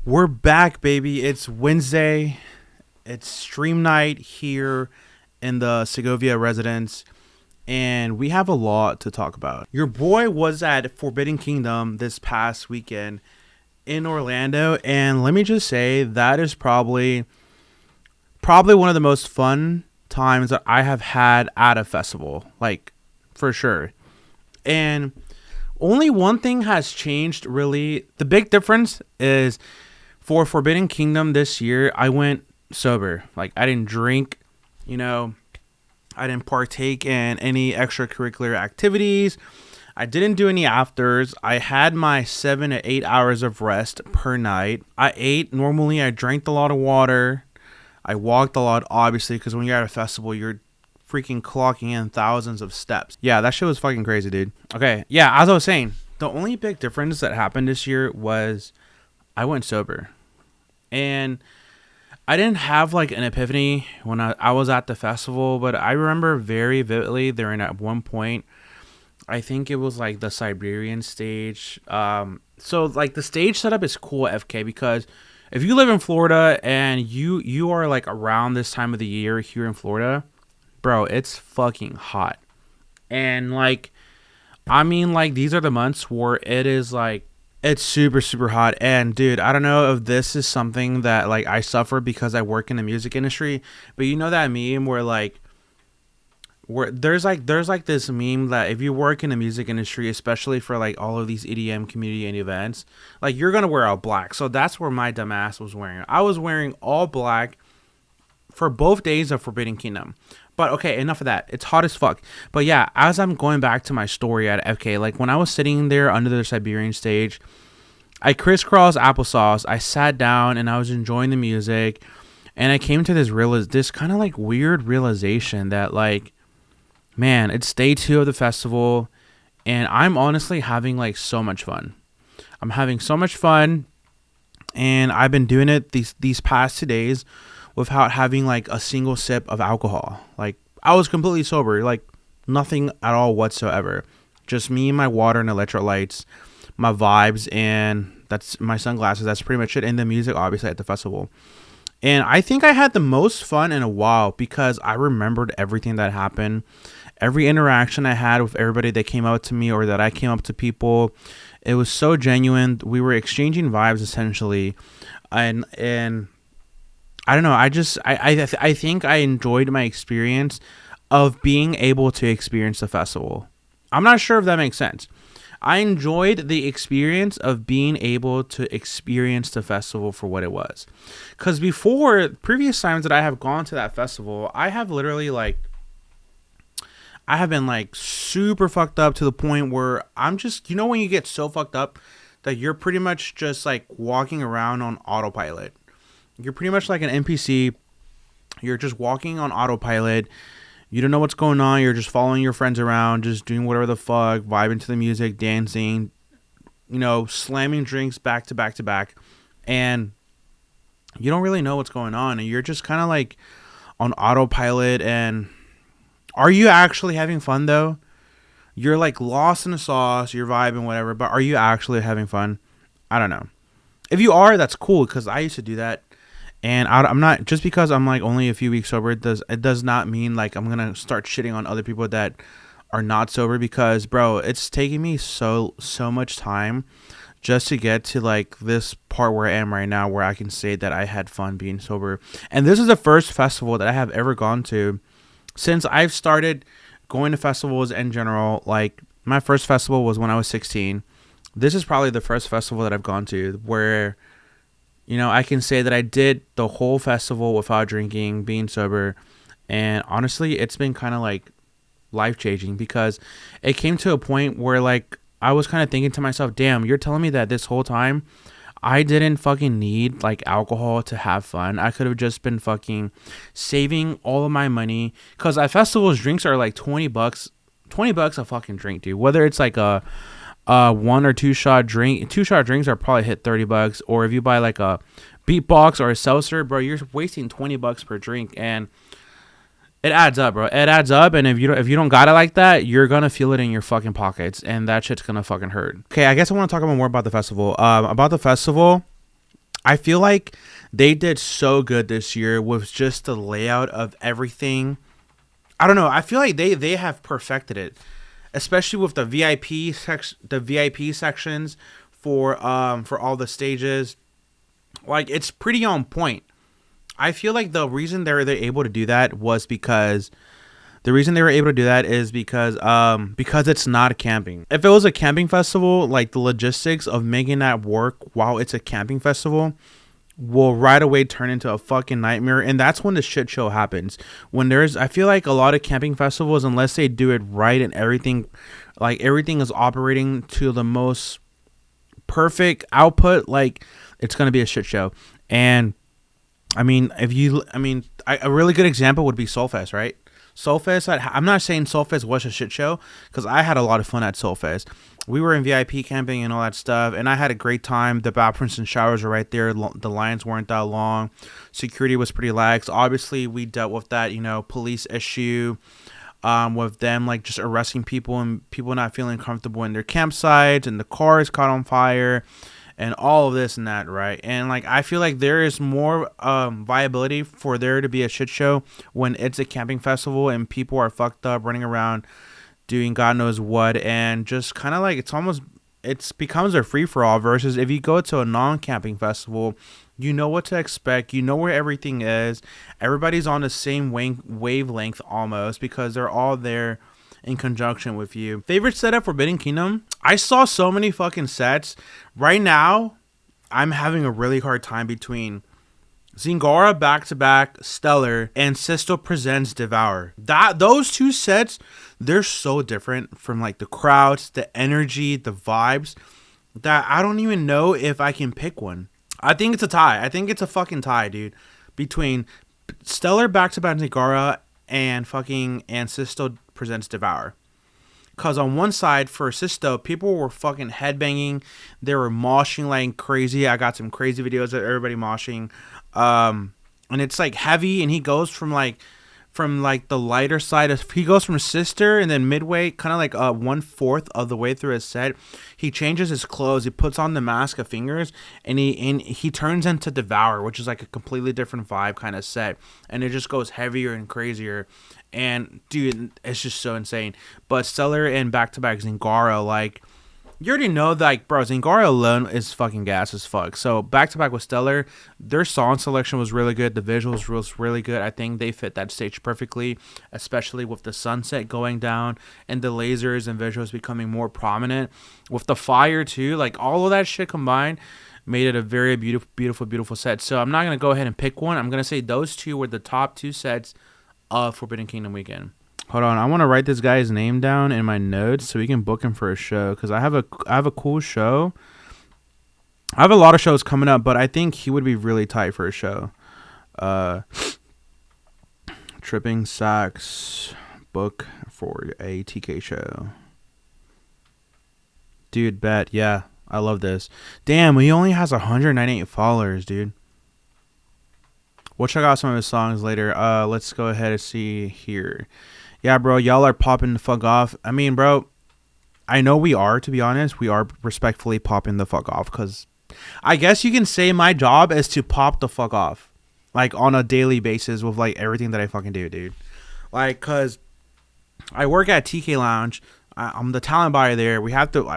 We're back, baby. It's Wednesday. It's stream night here in the Segovia residence, and we have a lot to talk about. Your boy was at Forbidden Kingdom this past weekend in Orlando, and let me just say that is probably one of the most fun times that I have had at a festival, like for sure. And only one thing has changed, really. The big difference is for Forbidden Kingdom this year, I went sober. Like, I didn't drink, I didn't partake in any extracurricular activities. I didn't do any afters. I had my 7 to 8 hours of rest per night. I ate. Normally, I drank a lot of water. I walked a lot, obviously, because when you're at a festival, you're freaking clocking in thousands of steps. Yeah, that shit was fucking crazy, dude. Okay, yeah, as I was saying, the only big difference that happened this year was I went sober. And I didn't have like an epiphany when I was at the festival, but I remember very vividly during at one point, I think it was like the Siberian stage. So like the stage setup is cool at FK because if you live in Florida and you are like around this time of the year here in Florida, bro, it's fucking hot. And like, I mean, like these are the months where it is like, it's super, super hot. And dude, I don't know if this is something that like I suffer because I work in the music industry, but you know that meme where there's like this meme that if you work in the music industry, especially for like all of these EDM community and events, like you're going to wear all black. So that's where my dumb ass was wearing. I was wearing all black for both days of Forbidden Kingdom. But okay, enough of that. It's hot as fuck. But yeah, as I'm going back to my story at FK, like when I was sitting there under the Siberian stage, I crisscrossed applesauce. I sat down and I was enjoying the music, and I came to this kind of like weird realization that like, man, it's day 2 of the festival, and I'm honestly having like so much fun. I'm having so much fun, and I've been doing it these past 2 days without having like a single sip of alcohol. Like I was completely sober, like nothing at all whatsoever. Just me and my water and electrolytes, my vibes, and that's my sunglasses. That's pretty much it. And the music, obviously, at the festival. And I think I had the most fun in a while because I remembered everything that happened. Every interaction I had with everybody that came up to me or that I came up to people, it was so genuine. We were exchanging vibes essentially. And I don't know. I think I enjoyed my experience of being able to experience the festival. I'm not sure if that makes sense. I enjoyed the experience of being able to experience the festival for what it was. Because before, previous times that I have gone to that festival, I have literally like, I have been like super fucked up to the point where I'm just, when you get so fucked up that you're pretty much just like walking around on autopilot. You're pretty much like an NPC. You're just walking on autopilot. You don't know what's going on. You're just following your friends around, just doing whatever the fuck, vibing to the music, dancing, slamming drinks back to back to back. And you don't really know what's going on. And you're just kind of like on autopilot. And are you actually having fun though? You're like lost in the sauce, you're vibing, whatever. But are you actually having fun? I don't know. If you are, that's cool because I used to do that. And I'm not, just because I'm like only a few weeks sober, it does not mean like I'm gonna start shitting on other people that are not sober, because bro, it's taking me so much time just to get to like this part where I am right now, where I can say that I had fun being sober. And this is the first festival that I have ever gone to since I've started going to festivals in general. Like my first festival was when I was 16. This is probably the first festival that I've gone to where I can say that I did the whole festival without drinking, being sober. And honestly, it's been kind of like life-changing, because it came to a point where like I was kind of thinking to myself, damn, you're telling me that this whole time I didn't fucking need like alcohol to have fun. I could have just been fucking saving all of my money, because at festivals, drinks are like $20 a fucking drink, dude. Whether it's like a 1 or 2 shot drink, 2 shot drinks are probably hit $30, or if you buy like a beatbox or a seltzer, bro, you're wasting $20 per drink, and it adds up, bro. It adds up, and if you don't got it like that, you're gonna feel it in your fucking pockets, and that shit's gonna fucking hurt. Okay, I guess I want to talk about more about the festival. I feel like they did so good this year with just the layout of everything. I don't know. I feel like they have perfected it, especially with the VIP sections for all the stages. Like, it's pretty on point. I feel like the reason they're able to do that was because because it's not a camping. If it was a camping festival, like, the logistics of making that work while it's a camping festival will right away turn into a fucking nightmare, and that's when the shit show happens. I feel like a lot of camping festivals, unless they do it right and everything is operating to the most perfect output, like, it's gonna be a shit show. And a really good example would be Soulfest, right? Soulfest, I'm not saying Soulfest was a shit show, because I had a lot of fun at Soulfest. We were in VIP camping and all that stuff, and I had a great time. The bathrooms and showers were right there. The lines weren't that long. Security was pretty lax. Obviously, we dealt with that, police issue, with them, like, just arresting people and people not feeling comfortable in their campsites, and the cars caught on fire, and all of this and that, right? And, like, I feel like there is more viability for there to be a shit show when it's a camping festival and people are fucked up running around doing God knows what, and just kind of like it becomes a free-for-all, versus if you go to a non-camping festival, you know what to expect, you know where everything is, everybody's on the same wavelength almost, because they're all there in conjunction with you. Favorite set at Forbidden Kingdom? I saw so many fucking sets. Right now, I'm having a really hard time between Zingara back-to-back, Steller, and Sisto Presents Devour. Those two sets, they're so different from, like, the crowds, the energy, the vibes, that I don't even know if I can pick one. I think it's a tie. I think it's a fucking tie, dude, between Steller back-to-back Zingara and Sisto Presents Devour. Because on one side, for Sisto, people were fucking headbanging. They were moshing like crazy. I got some crazy videos of everybody moshing. And it's, like, heavy, and he goes from the lighter side he goes from Sister, and then midway, kind of like 1/4 of the way through his set, he changes his clothes, he puts on the mask of fingers, and he turns into Devour, which is like a completely different vibe kind of set, and it just goes heavier and crazier. And dude, it's just so insane. But Steller and back-to-back Zingara, like, you already know that, like, bro, Zingara alone is fucking gas as fuck. So back-to-back with Steller, their song selection was really good. The visuals was really good. I think they fit that stage perfectly, especially with the sunset going down and the lasers and visuals becoming more prominent. With the fire, too, like, all of that shit combined made it a very beautiful, beautiful, beautiful set. So I'm not going to go ahead and pick one. I'm going to say those two were the top two sets of Forbidden Kingdom weekend. Hold on, I want to write this guy's name down in my notes so we can book him for a show, because I have a cool show. I have a lot of shows coming up, but I think he would be really tight for a show. Tripping Sax book for a TK show. Dude, bet. Yeah, I love this. Damn, he only has 198 followers, dude. We'll check out some of his songs later. Let's go ahead and see here. Yeah, bro, y'all are popping the fuck off. I mean, bro, I know we are, to be honest. We are respectfully popping the fuck off, because I guess you can say my job is to pop the fuck off, like, on a daily basis with, like, everything that I fucking do, dude. Like, because I work at TK Lounge. I'm the talent buyer there.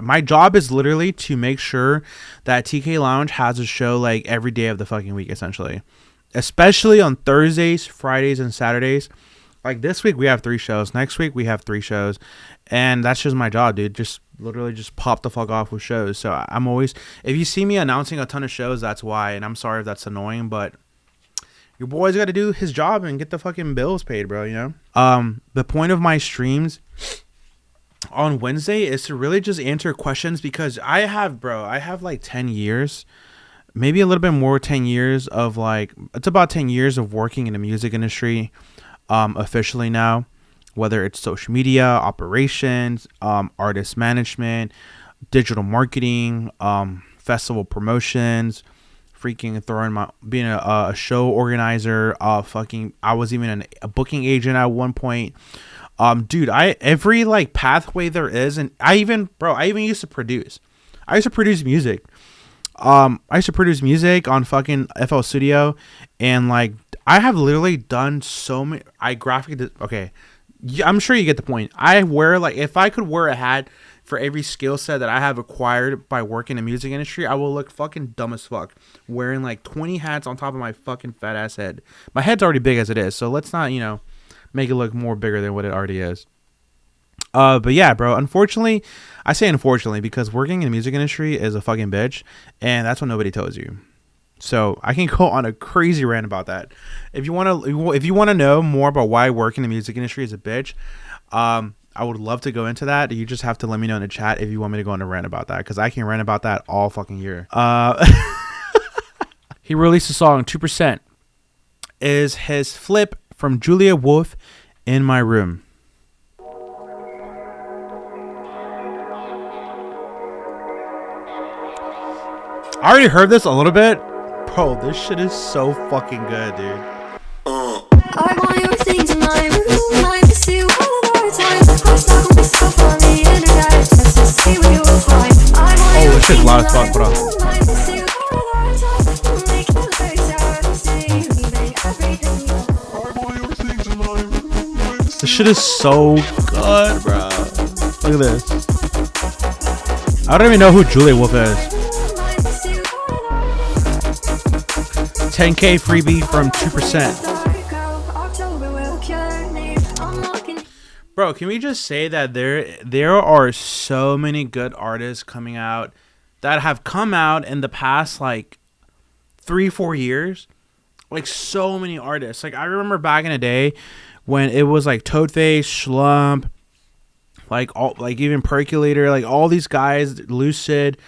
My job is literally to make sure that TK Lounge has a show, like, every day of the fucking week, essentially. Especially on Thursdays, Fridays, and Saturdays. Like, this week we have 3 shows. Next week we have 3 shows. And that's just my job, dude. Just literally just pop the fuck off with shows. So I'm always, if you see me announcing a ton of shows, that's why. And I'm sorry if that's annoying, but your boy's got to do his job and get the fucking bills paid, bro, you know? The point of my streams on Wednesday is to really just answer questions, because I have like 10 years, maybe a little bit more, 10 years of, like, it's about 10 years of working in the music industry. Officially now, whether it's social media, operations, artist management, digital marketing, festival promotions, being a show organizer, I was even a booking agent at one point. Dude, every, like, pathway there is, and I even used to produce. I used to produce music. I used to produce music on fucking FL Studio, and like I have literally done so many. Okay, I'm sure you get the point. I wear like if I could wear a hat for every skill set that I have acquired by working in the music industry, I will look fucking dumb as fuck wearing like 20 hats on top of my fucking fat ass head. My head's already big as it is, so let's not make it look more bigger than what it already is. But yeah, bro, unfortunately, I say unfortunately because working in the music industry is a fucking bitch, and that's what nobody tells you. So I can go on a crazy rant about that. If you want to know more about why working in the music industry is a bitch, I would love to go into that. You just have to let me know in the chat if you want me to go on a rant about that, because I can rant about that all fucking year. He released a song, 2%, is his flip from Julia Wolf, In My Room. I already heard this a little bit. Bro, this shit is so fucking good, dude. I want your things in my room. I miss you all of our time. I'm stuck on myself on the internet just to see what you will find. Oh, this shit's loud as fuck, bro. This shit is so good, bro. Look at this. I don't even know who Julia Wolf is. 10K freebie from 2%. Bro, can we just say that there are so many good artists coming out that have come out in the past like 3-4 years? Like so many artists. Like I remember back in the day when it was like Toadface, Slump, like even Percolator, like all these guys, Lucid.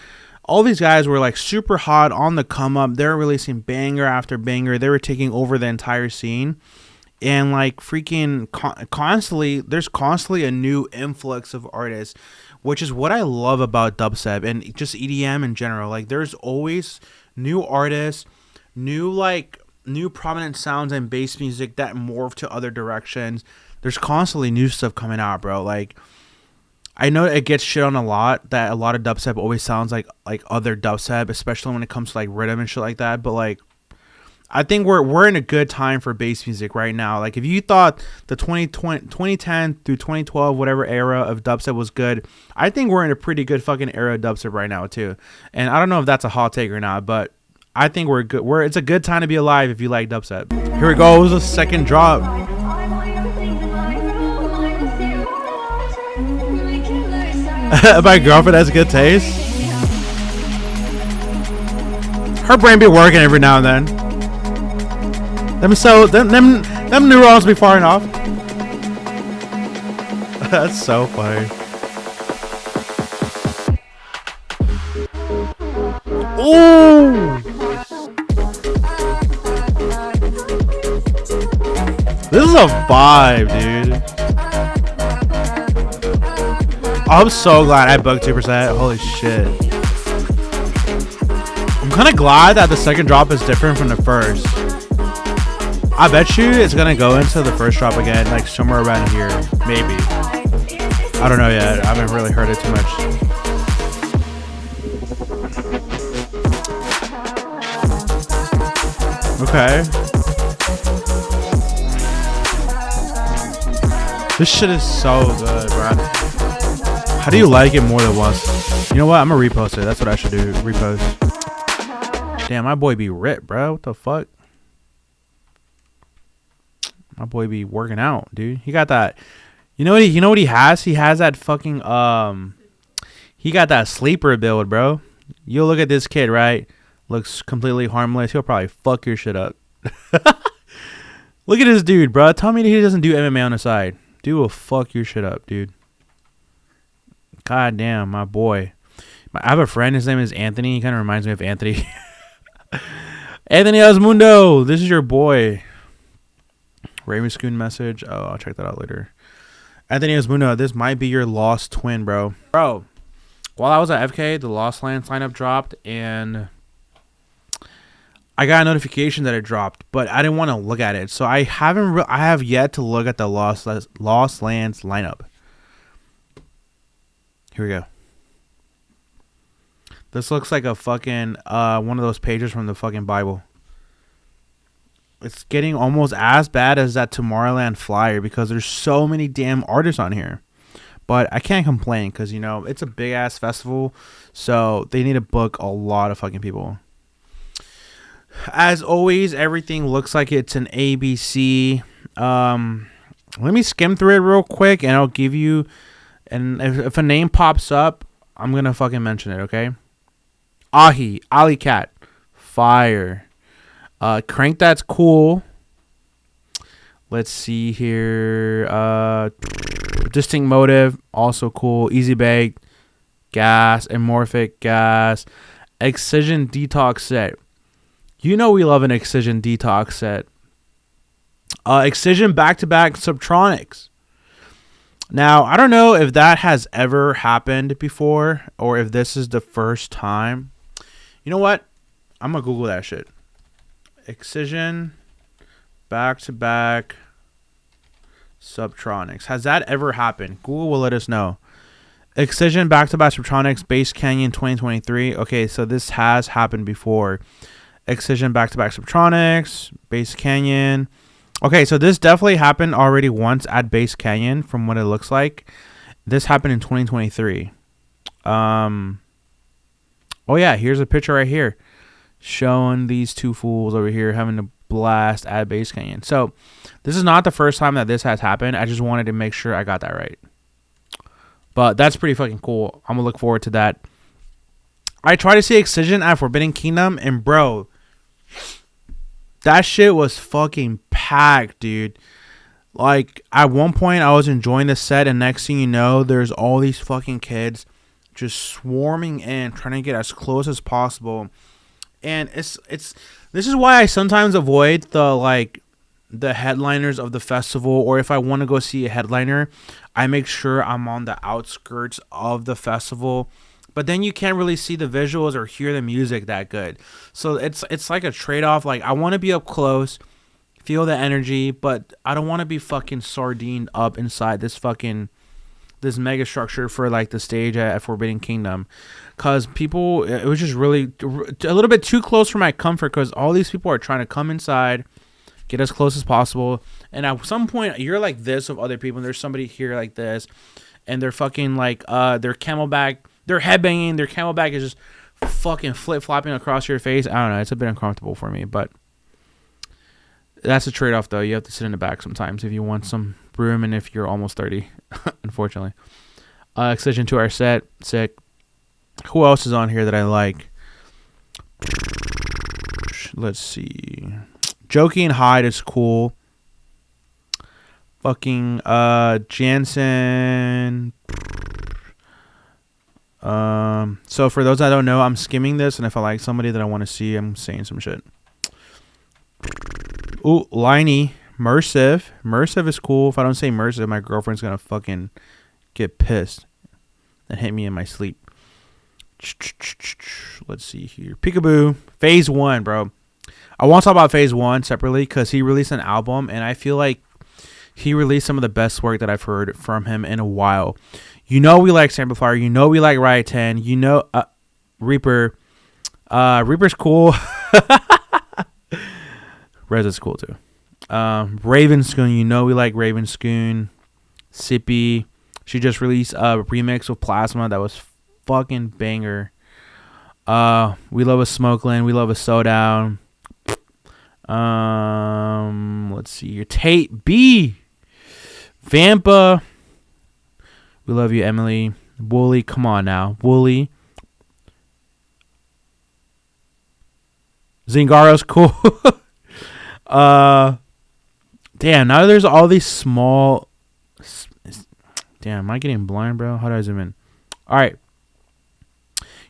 All these guys were like super hot, on the come up. They were releasing banger after banger. They were taking over the entire scene. And like freaking constantly, there's constantly a new influx of artists, which is what I love about dubstep and just EDM in general. Like there's always new artists, new prominent sounds and bass music that morph to other directions. There's constantly new stuff coming out, bro. Like I know it gets shit on a lot, that a lot of dubstep always sounds like other dubstep, especially when it comes to like rhythm and shit like that. But like, I think we're in a good time for bass music right now. Like if you thought the 2010 through 2012, whatever era of dubstep was good, I think we're in a pretty good fucking era of dubstep right now too. And I don't know if that's a hot take or not, but I think we're good. It's a good time to be alive if you like dubstep. Here we go. It was a second drop. My girlfriend has good taste. Her brain be working every now and then. Them neurons be firing off. That's so funny. Ooh! This is a vibe, dude. I'm so glad I booked 2%. Holy shit. I'm kind of glad that the second drop is different from the first. I bet you it's going to go into the first drop again, like somewhere around here. Maybe. I don't know yet. I haven't really heard it too much. Okay. This shit is so good, bro. How do you like it more than once? You know what? I'm gonna repost it. That's what I should do. Repost. Damn, my boy be ripped, bro. What the fuck? My boy be working out, dude. He got that. You know what he has? He has that fucking he got that sleeper build, bro. You'll look at this kid, right? Looks completely harmless. He'll probably fuck your shit up. Look at this dude, bro. Tell me that he doesn't do MMA on the side. Dude will fuck your shit up, dude. God damn, my boy. I have a friend. His name is Anthony. He kind of reminds me of Anthony. Anthony Osmundo. This is your boy. Raven Scoon message. Oh, I'll check that out later. Anthony Osmundo. This might be your lost twin, bro. Bro, while I was at FK, the Lost Lands lineup dropped, and I got a notification that it dropped, but I didn't want to look at it. So I have yet to look at the Lost Lands lineup. Here we go. This looks like a fucking one of those pages from the fucking Bible. It's getting almost as bad as that Tomorrowland flyer because there's so many damn artists on here. But I can't complain because, you know, it's a big ass festival. So they need to book a lot of fucking people. As always, everything looks like it's an ABC. Let me skim through it real quick and I'll give you. And if a name pops up, I'm going to fucking mention it, okay? Ali Cat. Fire. Crank That's Cool. Let's see here. Distinct Motive. Also cool. Easy Bake. Gas. Amorphic Gas. Excision Detox Set. You know we love an Excision Detox Set. Excision back-to-back Subtronics. Now, I don't know if that has ever happened before or if this is the first time. You know what? I'm going to Google that shit. Excision back-to-back Subtronics. Has that ever happened? Google will let us know. Excision back-to-back Subtronics Bass Canyon 2023. Okay, so this has happened before. Excision back-to-back Subtronics Bass Canyon. Okay, so this definitely happened already once at Bass Canyon from what it looks like. This happened in 2023. Oh yeah, here's a picture right here showing these two fools over here having a blast at Bass Canyon. So this is not the first time that this has happened. I just wanted to make sure I got that right. But that's pretty fucking cool. I'm going to look forward to that. I tried to see Excision at Forbidden Kingdom, and bro, that shit was fucking packed, dude. Like, at one point, I was enjoying the set, and next thing you know, there's all these fucking kids just swarming in, trying to get as close as possible. And this is why I sometimes avoid the headliners of the festival, or if I want to go see a headliner, I make sure I'm on the outskirts of the festival. But then you can't really see the visuals or hear the music that good. So it's like a trade-off. Like, I want to be up close, feel the energy, but I don't want to be fucking sardined up inside this mega structure for like the stage at Forbidden Kingdom. Because people, it was just really a little bit too close for my comfort because all these people are trying to come inside, get as close as possible. And at some point, you're like this with other people, and there's somebody here like this, and they're fucking like, their camelback, they're headbanging, their camelback is just fucking flip-flopping across your face. I don't know, it's a bit uncomfortable for me, but that's a trade-off, though. You have to sit in the back sometimes if you want some room and if you're almost 30, unfortunately. Excision to our set, sick. Who else is on here that I like? Let's see. Jokey and Hyde is cool. Fucking Jansen. So for those that don't know, I'm skimming this, and if I like somebody that I want to see, I'm saying some shit. Ooh, Liney. Mersive is cool. If I don't say Mersive, my girlfriend's gonna fucking get pissed and hit me in my sleep. Let's see here. Peekaboo. Phase 1, bro. I want to talk about Phase 1 separately because he released an album, and I feel like he released some of the best work that I've heard from him in a while. You know we like Samplifier. You know we like Riot 10. You know Reaper. Reaper's cool. Rez is cool too. Ravenscoon. You know we like Ravenscoon. Sippy. She just released a remix with Plasma that was fucking banger. We love a Smokeland. We love a Sodown. Let's see here. Tate B. Vampa. We love you, Emily. Wooly, come on now. Wooly. Zingara's cool. Damn, now there's all these small. Damn, am I getting blind, bro? How do I zoom in? All right.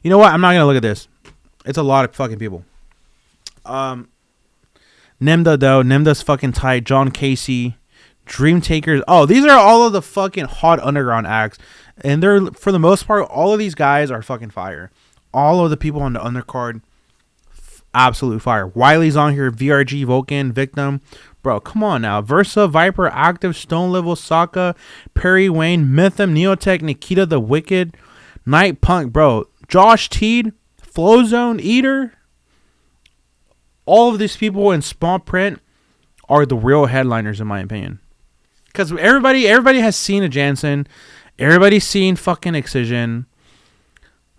You know what? I'm not going to look at this. It's a lot of fucking people. Nimda, though. Nimda's fucking tight. John Casey. Dream Takers. Oh, these are all of the fucking hot underground acts. And they're, for the most part, all of these guys are fucking fire. All of the people on the undercard, absolute fire. Wiley's on here. VRG, Vulcan, Victim. Bro, come on now. Versa, Viper, Active, Stone Level, Sokka, Perry, Wayne, Mytham, Neotech, Nikita the Wicked, Night Punk, bro. Josh Teed, Flowzone, Eater, all of these people in small print are the real headliners in my opinion. Because everybody has seen a Jansen. Everybody's seen fucking Excision.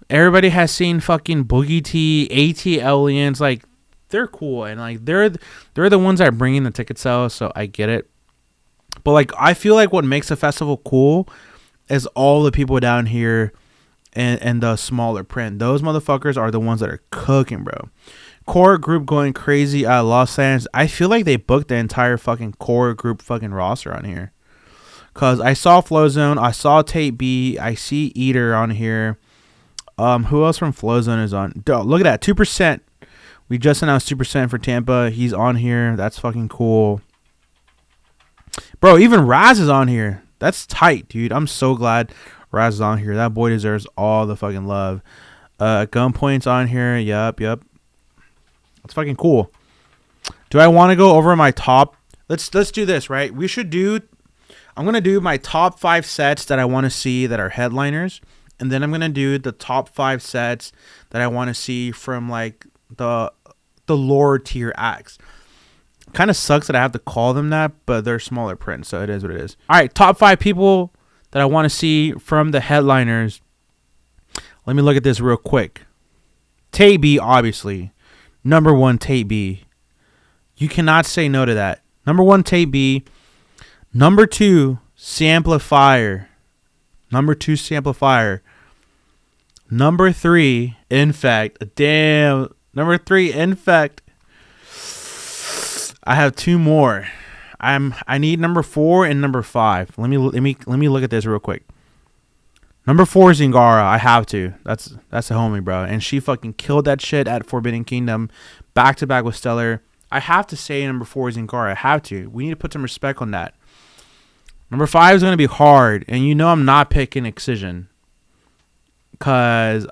Everybody has seen fucking Boogie T, AT Aliens. Like, they're cool. And, like, they're the ones that are bringing the ticket sales. So I get it. But, like, I feel like what makes a festival cool is all the people down here and the smaller print. Those motherfuckers are the ones that are cooking, bro. Core group going crazy at Los Angeles. I feel like they booked the entire fucking core group fucking roster on here. Because I saw Flowzone. I saw Tape B. I see Eater on here. Who else from Flowzone is on? Look at that. 2%. We just announced 2% for Tampa. He's on here. That's fucking cool. Bro, even Raz is on here. That's tight, dude. I'm so glad Raz is on here. That boy deserves all the fucking love. Gunpoint's on here. Yep. That's fucking cool. Do I want to go over my top? Let's do this, right? I'm going to do my top 5 sets that I want to see that are headliners. And then I'm going to do the top 5 sets that I want to see from like the lower tier acts. Kind of sucks that I have to call them that, but they're smaller print, so it is what it is. All right, top 5 people that I want to see from the headliners. Let me look at this real quick. Tay B, obviously. Number 1, Tay B. You cannot say no to that. Number 1, Tay B. Number 2, Samplifier. Number 3, Infect. Damn. Number 3, Infect. I have 2 more. I need number 4 and number 5. Let me look at this real quick. Number 4 is Zingara. I have to. That's a homie, bro. And she fucking killed that shit at Forbidden Kingdom, back to back with Steller. I have to say number 4 is Zingara. I have to. We need to put some respect on that. Number 5 is gonna be hard, and you know I'm not picking Excision. Cause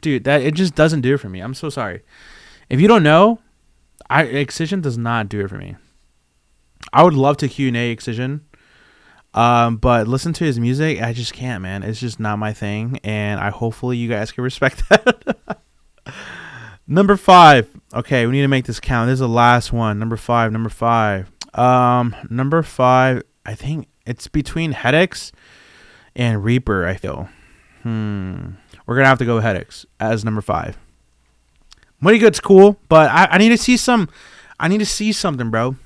dude, that it just doesn't do it for me. I'm so sorry. If you don't know, Excision does not do it for me. I would love to Q&A Excision, but listen to his music, I just can't, man. It's just not my thing, and hopefully you guys can respect that. Number 5. Okay, we need to make this count. This is the last one. Number 5. Number 5. I think it's between Headaches and Reaper. I feel. We're gonna have to go with Headaches as number 5. Money Good's cool, but I need to see some. I need to see something, bro.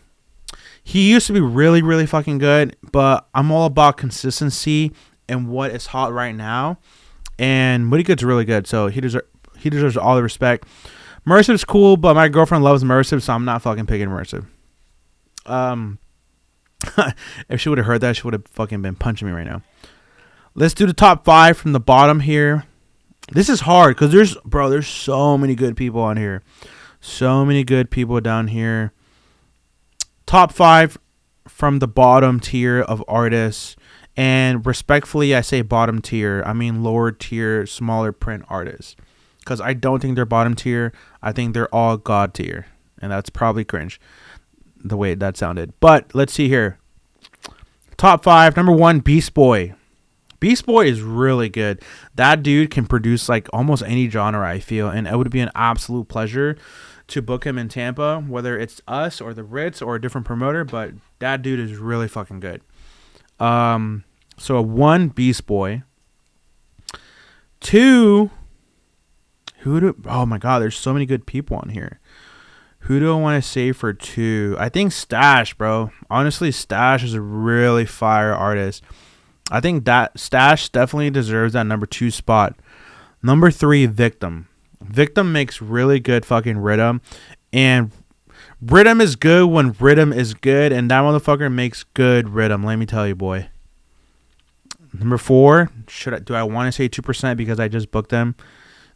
He used to be really, really fucking good, but I'm all about consistency and what is hot right now. And Money Good's really good, so he deserves all the respect. Mersive's cool, but my girlfriend loves Mersive, so I'm not fucking picking Mersive. If she would have heard that, she would have fucking been punching me right now. Let's do the top 5 from the bottom here. This is hard because there's so many good people on here. So many good people down here. Top 5 from the bottom tier of artists. And respectfully, I say bottom tier. I mean lower tier, smaller print artists. Because I don't think they're bottom tier. I think they're all god tier. And that's probably cringe, the way that sounded. But let's see here. Top 5. Number 1, Beast Boy. Beast Boy is really good. That dude can produce like almost any genre, I feel. And it would be an absolute pleasure to book him in Tampa, whether it's us or the Ritz or a different promoter. But that dude is really fucking good. So 1, Beast Boy. 2, oh my God, there's so many good people on here. Who do I want to say for 2? I think Stash, bro. Honestly, Stash is a really fire artist. I think that Stash definitely deserves that number 2 spot. Number 3, Victim. Victim makes really good fucking rhythm. And rhythm is good when rhythm is good. And that motherfucker makes good rhythm. Let me tell you, boy. Number 4, do I want to say 2% because I just booked them?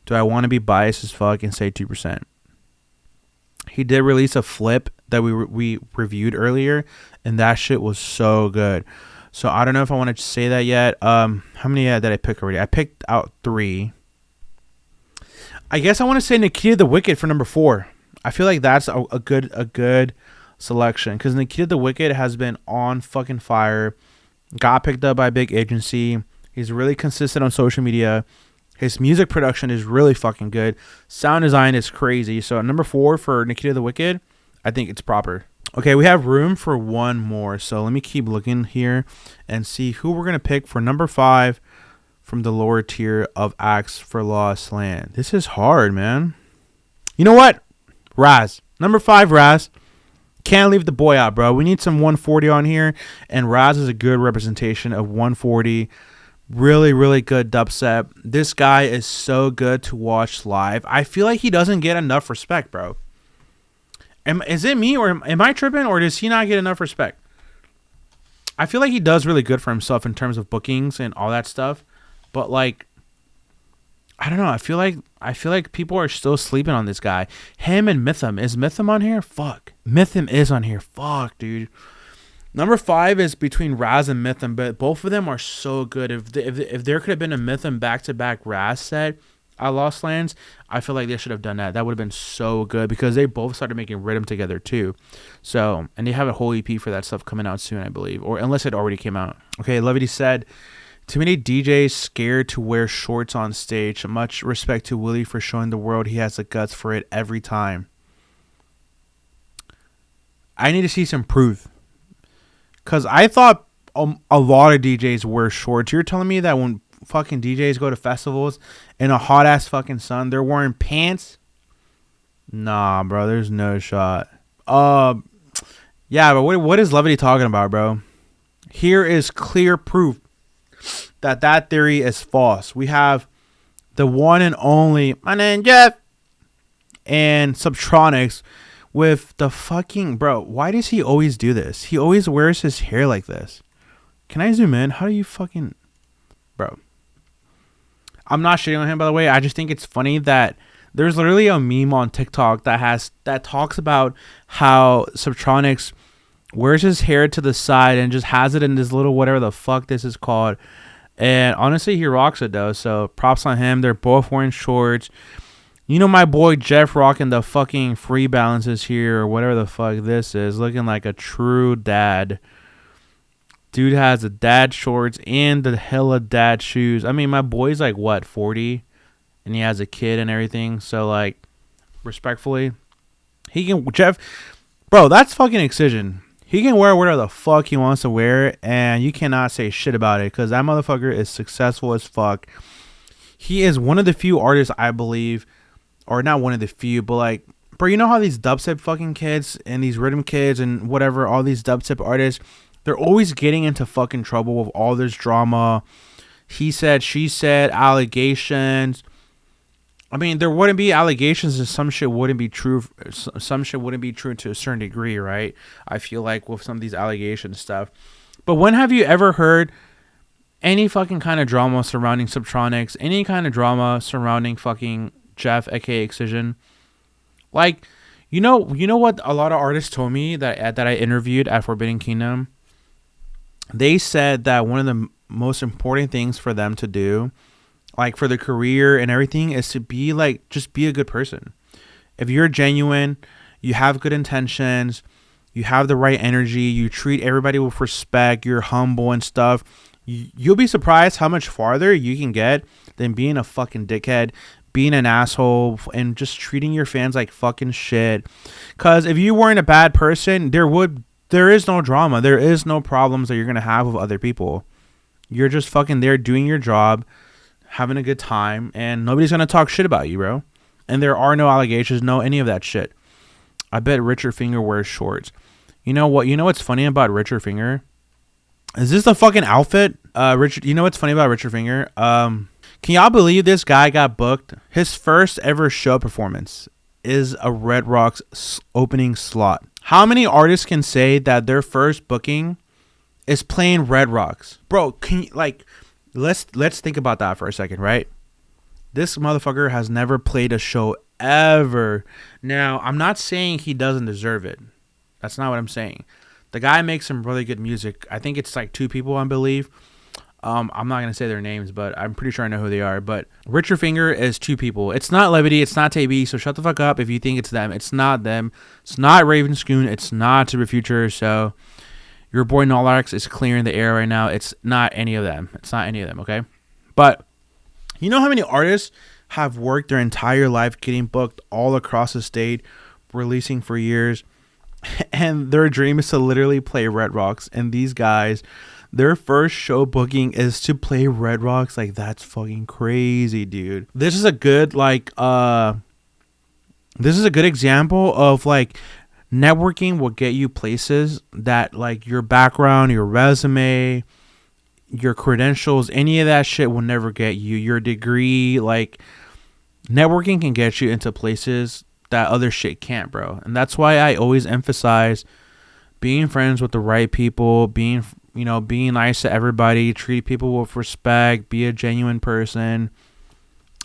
Do I want to be biased as fuck and say 2%? He did release a flip that we reviewed earlier, and that shit was so good. So I don't know if I want to say that yet. How many did I pick already? I picked out 3. I guess I want to say Nikita the Wicked for number 4. I feel like that's a good selection because Nikita the Wicked has been on fucking fire. Got picked up by a big agency. He's really consistent on social media. His music production is really fucking good. Sound design is crazy. So number 4 for Nikita the Wicked, I think it's proper. Okay, we have room for one more. So let me keep looking here and see who we're going to pick for number 5 from the lower tier of acts for Lost Land. This is hard, man. You know what? Raz. Number 5, Raz. Can't leave the boy out, bro. We need some 140 on here. And Raz is a good representation of 140. Really, really good dubstep. This guy is so good to watch live. I feel like he doesn't get enough respect, bro. Is it me or am I tripping, or does he not get enough respect? I feel like he does really good for himself in terms of bookings and all that stuff, but like, I don't know. I feel like people are still sleeping on this guy. Him and Mytham. Is Mytham on here? Fuck. Mytham is on here. Fuck, dude. Number 5 is between Raz and Mytham, but both of them are so good. If there could have been a Mytham back-to-back Raz set at Lost Lands, I feel like they should have done that. That would have been so good because they both started making rhythm together too. So, and they have a whole EP for that stuff coming out soon, I believe, or unless it already came out. Okay, Levity said, too many DJs scared to wear shorts on stage. Much respect to Willie for showing the world he has the guts for it every time. I need to see some proof. Because I thought a lot of DJs wear shorts. You're telling me that when fucking DJs go to festivals in a hot-ass fucking sun, they're wearing pants? Nah, bro. There's no shot. Yeah, but what is Levity talking about, bro? Here is clear proof that theory is false. We have the one and only my name Jeff and Subtronics with the fucking bro. Why does he always do this? He always wears his hair like this. Can I zoom in? How do you fucking bro? I'm not shitting on him, by the way. I just think it's funny that there's literally a meme on TikTok that talks about how Subtronics wears his hair to the side and just has it in this little whatever the fuck this is called. And honestly, he rocks it though. So props on him. They're both wearing shorts. You know my boy Jeff rocking the fucking Free Balances here or whatever the fuck this is. Looking like a true dad. Dude has the dad shorts and the hella dad shoes. I mean, my boy's like, what, 40? And he has a kid and everything. So, like, respectfully, he can... Jeff... Bro, that's fucking excision. He can wear whatever the fuck he wants to wear, and you cannot say shit about it because that motherfucker is successful as fuck. He is one of the few artists, I believe, or not one of the few, but like, bro, you know how these dubstep fucking kids and these rhythm kids and whatever, all these dubstep artists, they're always getting into fucking trouble with all this drama. He said, she said, allegations. I mean, there wouldn't be allegations and some shit wouldn't be true. Some shit wouldn't be true to a certain degree, right? I feel like with some of these allegation stuff. But when have you ever heard any fucking kind of drama surrounding Subtronics? Any kind of drama surrounding fucking Jeff, aka Excision? Like, you know what a lot of artists told me that I interviewed at Forbidden Kingdom? They said that one of the most important things for them to do, like for their career and everything, is to be like, just be a good person. If you're genuine, you have good intentions, you have the right energy, you treat everybody with respect, you're humble and stuff, you'll be surprised how much farther you can get than being a fucking dickhead, being an asshole, and just treating your fans like fucking shit. Because if you weren't a bad person, there is no drama, there is no problems that you're gonna have with other people. You're just fucking there doing your job, having a good time, and nobody's gonna talk shit about you, bro. And there are no allegations, no any of that shit. I bet Richard Finger wears shorts. You know what? You know what's funny about Richard Finger? Is this the fucking outfit? Richard, you know what's funny about Richard Finger? Can y'all believe this guy got booked? His first ever show performance is a Red Rocks opening slot. How many artists can say that their first booking is playing Red Rocks? Bro, can you, like, let's think about that for a second, right? This motherfucker has never played a show ever. Now, I'm not saying he doesn't deserve it. That's not what I'm saying. The guy makes some really good music. I think it's like 2 people, I believe. I'm not going to say their names, but I'm pretty sure I know who they are. But Richard Finger is 2 people. It's not Levity. It's not Tay B. So shut the fuck up if you think it's them. It's not them. It's not Ravenscoon. It's not To The Future. So your boy Gnarlax is clearing the air right now. It's not any of them. It's not any of them, okay? But You know how many artists have worked their entire life getting booked all across the state, releasing for years, and their dream is to literally play Red Rocks, and these guys, their first show booking is to play Red Rocks. Like, that's fucking crazy, dude. This is a good example of like networking will get you places that like your background, your resume, your credentials, any of that shit will never get you. Your degree, like networking can get you into places that other shit can't, bro. And that's why I always emphasize being friends with the right people, being nice to everybody, treat people with respect, be a genuine person.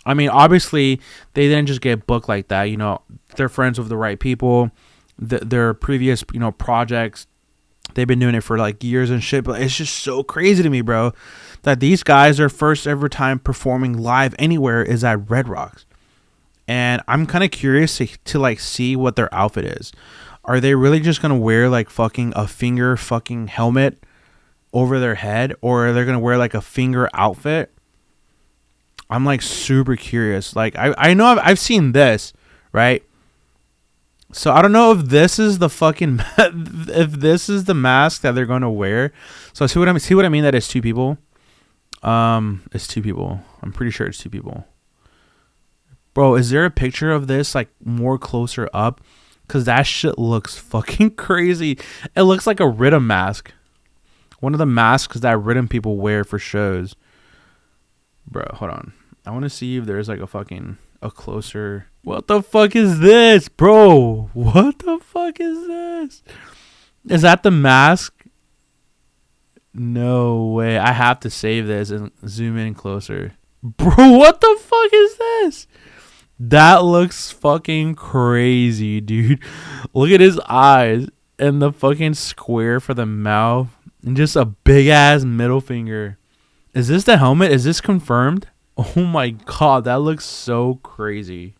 I mean, obviously, they didn't just get booked like that. You know, they're friends with the right people. Their previous, projects, they've been doing it for like years and shit. But it's just so crazy to me, bro, that these guys, their first ever time performing live anywhere is at Red Rocks. And I'm kind of curious to like see what their outfit is. Are they really just going to wear like fucking a finger fucking helmet over their head? Or are they going to wear like a finger outfit? I'm like super curious. Like I know I've seen this, right? So I don't know if this is the fucking if this is the mask that they're going to wear. So see what I mean that it's two people. It's two people. I'm pretty sure it's two people. Bro, is there a picture of this like more closer up? Cause that shit looks fucking crazy. It looks like a rhythm mask. One of the masks that rhythm people wear for shows. Bro, hold on. I want to see if there's like a closer. What the fuck is this, bro? What the fuck is this? Is that the mask? No way. I have to save this and zoom in closer. Bro, what the fuck is this? That looks fucking crazy, dude. Look at his eyes and the fucking square for the mouth and just a big ass middle finger. Is this the helmet? Is this confirmed? Oh my god, that looks so crazy.